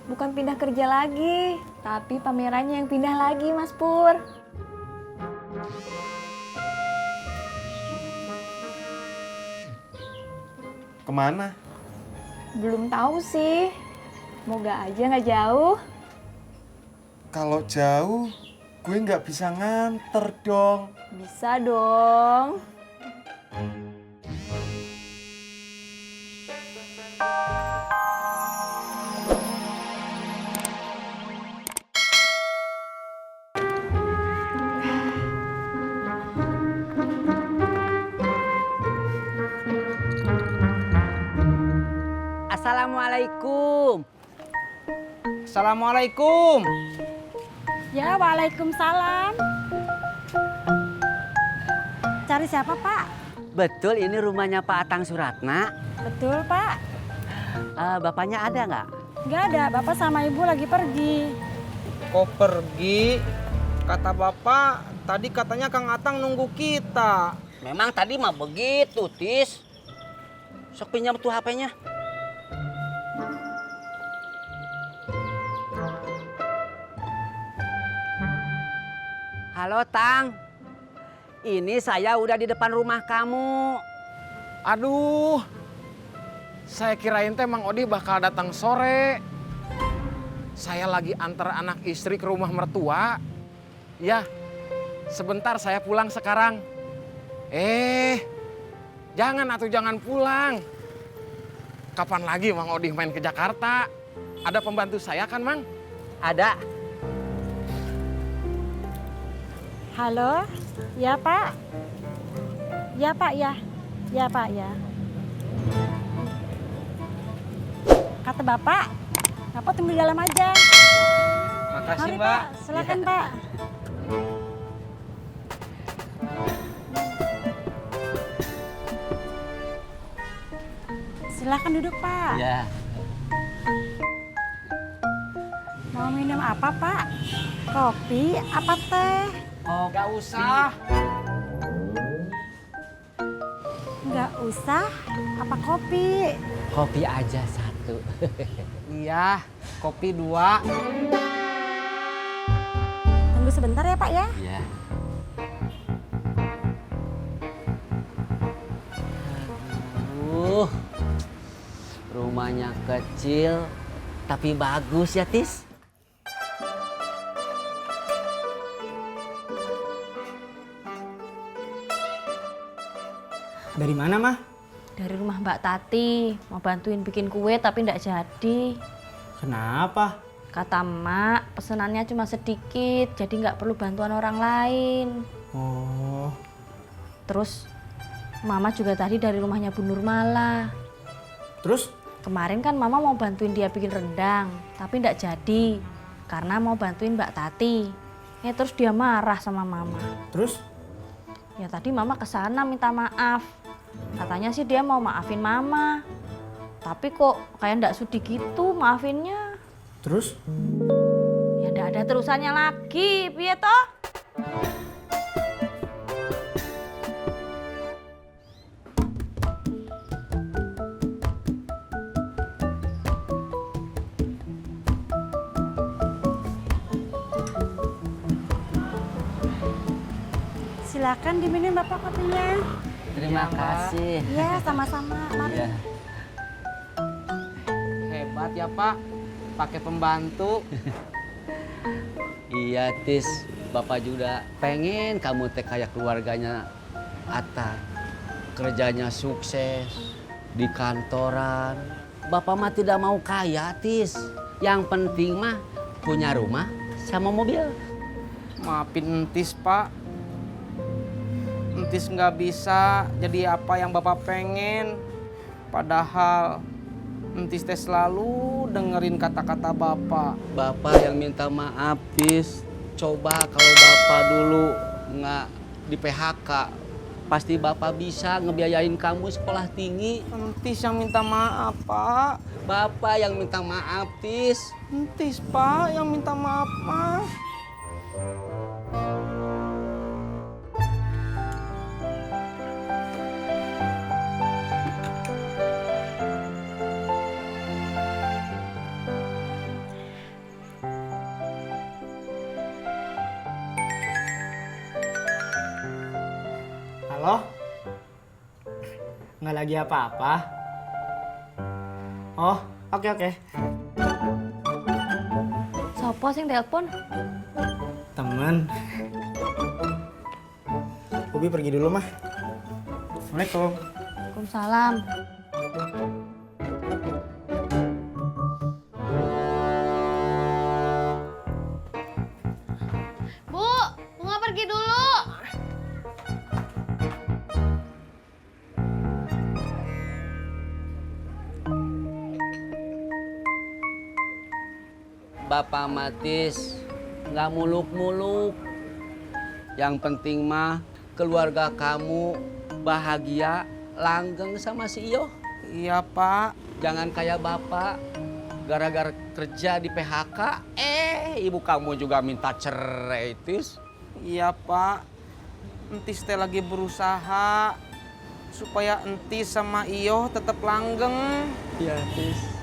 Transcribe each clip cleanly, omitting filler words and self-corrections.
Bukan pindah kerja lagi, tapi pamerannya yang pindah lagi, Mas Pur. Kemana? Belum tahu sih. Moga aja nggak jauh. Kalau jauh, gue nggak bisa nganter dong. Bisa dong. Assalamualaikum. Assalamualaikum. Ya, waalaikumsalam. Cari siapa, Pak? Betul ini rumahnya Pak Atang Suratna. Betul, Pak. Bapaknya ada nggak? Nggak ada, Bapak sama Ibu lagi pergi. Kok pergi? Kata bapak, tadi katanya Kang Atang nunggu kita. Memang tadi mah begitu, Tis. Sok pinjam tuh HP-nya. Halo, Tang. Ini saya udah di depan rumah kamu. Aduh, saya kirain teh Mang Odi bakal datang sore. Saya lagi antar anak istri ke rumah mertua. Ya, sebentar saya pulang sekarang. Jangan pulang. Kapan lagi Mang Odi main ke Jakarta? Ada pembantu saya kan, Mang? Ada. Halo? Ya, Pak? Ya, Pak, ya. Ya, Pak, ya. Kata Bapak tunggu di dalam aja. Makasih, Mari, Mbak. Pak. Silakan, Pak. Silakan duduk, Pak. Ya. Mau minum apa, Pak? Kopi apa teh? Oh, Gak usah. Nggak usah. Apa kopi? kopi aja satu. Iya, kopi 2. Tunggu sebentar ya, Pak ya. Iya. Aduh, rumahnya kecil tapi bagus ya, Tis. Dari mana, Mah? Dari rumah Mbak Tati, mau bantuin bikin kue tapi ndak jadi. Kenapa? Kata Mak, pesenannya cuma sedikit, jadi nggak perlu bantuan orang lain. Oh, Terus Mama juga tadi dari rumahnya Bu Nurmala. terus? Kemarin kan Mama mau bantuin dia bikin rendang, tapi ndak jadi karena mau bantuin Mbak Tati. Terus dia marah sama Mama. Terus? Ya tadi Mama kesana minta maaf. Katanya sih dia mau maafin Mama. Tapi kok kayak ndak sudi gitu maafinnya. Terus? Ya ndak ada terusannya lagi, piye toh? Silakan diminum Bapak kopinya. Terima kasih. Iya, sama-sama. Mari. Iya. Hebat ya, Pak. Pakai pembantu. Iya, Tis. Bapak juga pengen kamu teh kayak keluarganya Atta. Kerjanya sukses di kantoran. Bapak mah tidak mau kaya, Tis. Yang penting mah punya rumah sama mobil. Maafin Entis, Pak. Entis nggak bisa jadi apa yang Bapak pengen. Padahal Entis teh selalu dengerin kata-kata Bapak. Bapak yang minta maaf, Tis. Coba kalau Bapak dulu nggak di PHK, pasti Bapak bisa ngebiayain kamu sekolah tinggi. Entis yang minta maaf, Pak. Bapak yang minta maaf, Tis. Entis, Pak, yang minta maaf, Pak. Nggak lagi apa-apa. Oh, oke oke. Sopo sing telepon? Temen. Ubi pergi dulu mah. Assalamualaikum. Waalaikumsalam. Bu, bunga pergi dulu. Bapak Matis nggak muluk-muluk. Yang penting mah keluarga kamu bahagia, langgeng sama si Iyo. Iya, Pak. Jangan kayak bapak, gara-gara kerja di PHK, ibu kamu juga minta cerai, Tis. Iya, Pak. Entis teh lagi berusaha supaya Entis sama Iyo tetap langgeng. Iya, Tis.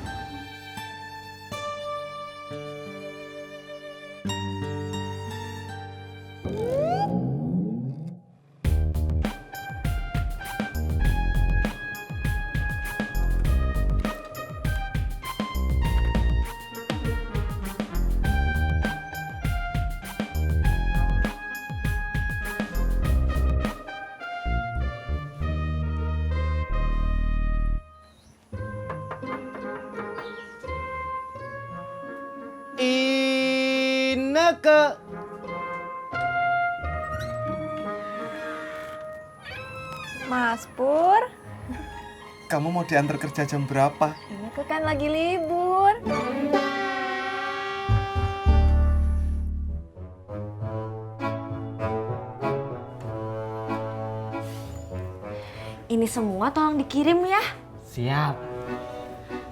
Ineke. Mas Pur, Kamu mau diantar kerja jam berapa? Ineke kan lagi libur. Ini semua tolong dikirim ya. Siap.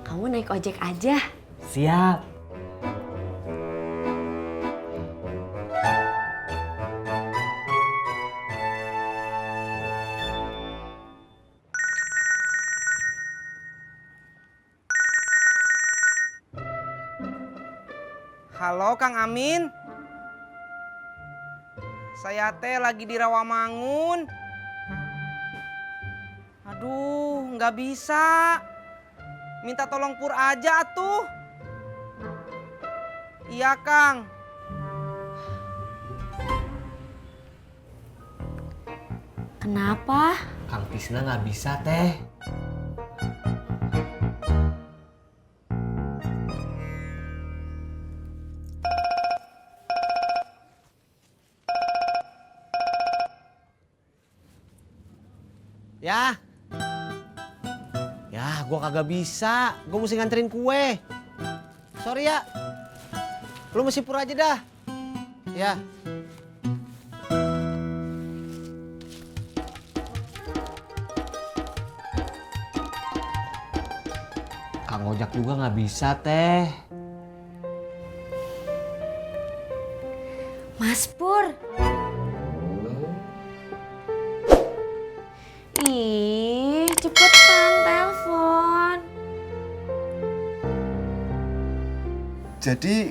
Kamu naik ojek aja. Siap. Halo, Kang Amin. Saya teh lagi di Rawamangun. Aduh, nggak bisa. Minta tolong Pur aja tuh. Iya, Kang. Kenapa? Kang Tisna nggak bisa teh. Ya. Ya, gua kagak bisa. Gua mesti nganterin kue. Sorry ya. Lu mesti Pur aja dah. Ya. Kang Ojak juga nggak bisa teh. Mas Pur. Ih, cepetan telepon. Jadi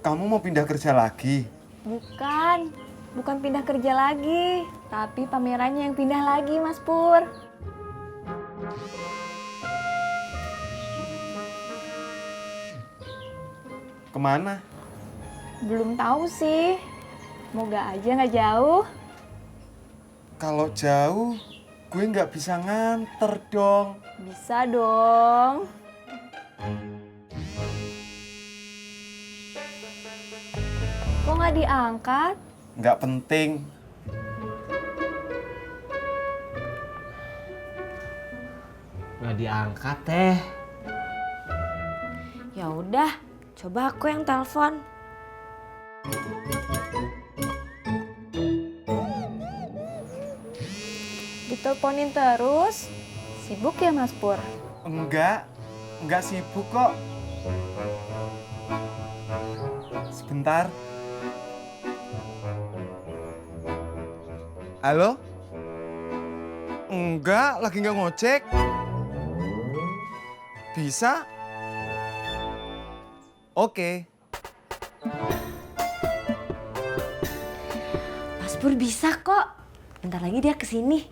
kamu mau pindah kerja lagi? Bukan pindah kerja lagi, tapi pamerannya yang pindah lagi, Mas Pur. Kemana? Belum tahu sih. Moga aja nggak jauh. Kalau jauh, gue nggak bisa nganter dong. Bisa dong. Kok nggak diangkat? Nggak penting. Nggak diangkat teh. Ya udah, coba aku yang telepon. Diteleponin terus. Sibuk ya, Mas Pur? Enggak sibuk kok. Sebentar. Halo? Enggak, lagi nggak ngojek. Bisa? Oke. Mas Pur bisa kok. Bentar lagi dia kesini.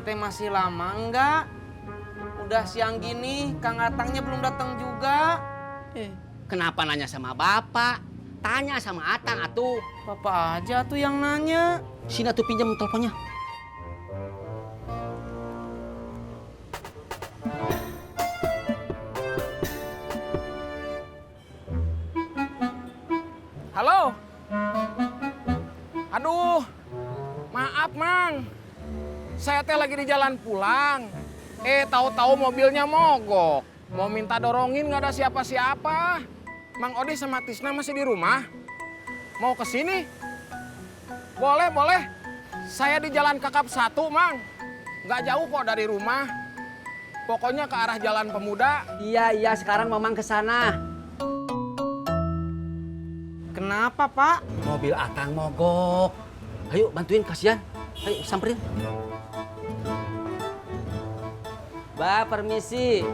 teh masih lama enggak? Udah siang gini, Kang Atangnya belum datang juga. Kenapa nanya sama bapak? Tanya sama Atang atuh. Papa aja tuh yang nanya. Sini atuh pinjam teleponnya. Halo? Aduh, maaf Mang. Saya teh lagi di jalan pulang. Tahu-tahu mobilnya mogok. Mau minta dorongin nggak ada siapa-siapa. Mang Odi sama Tisna masih di rumah. Mau ke sini? Boleh, boleh. Saya di Jalan Kakap 1, Mang. Nggak jauh kok dari rumah. Pokoknya ke arah Jalan Pemuda. Iya, sekarang Mamang ke sana. Kenapa, Pak? Mobil Atang mogok. Ayo bantuin, kasihan. Ayo samperin. Mbak, permisi.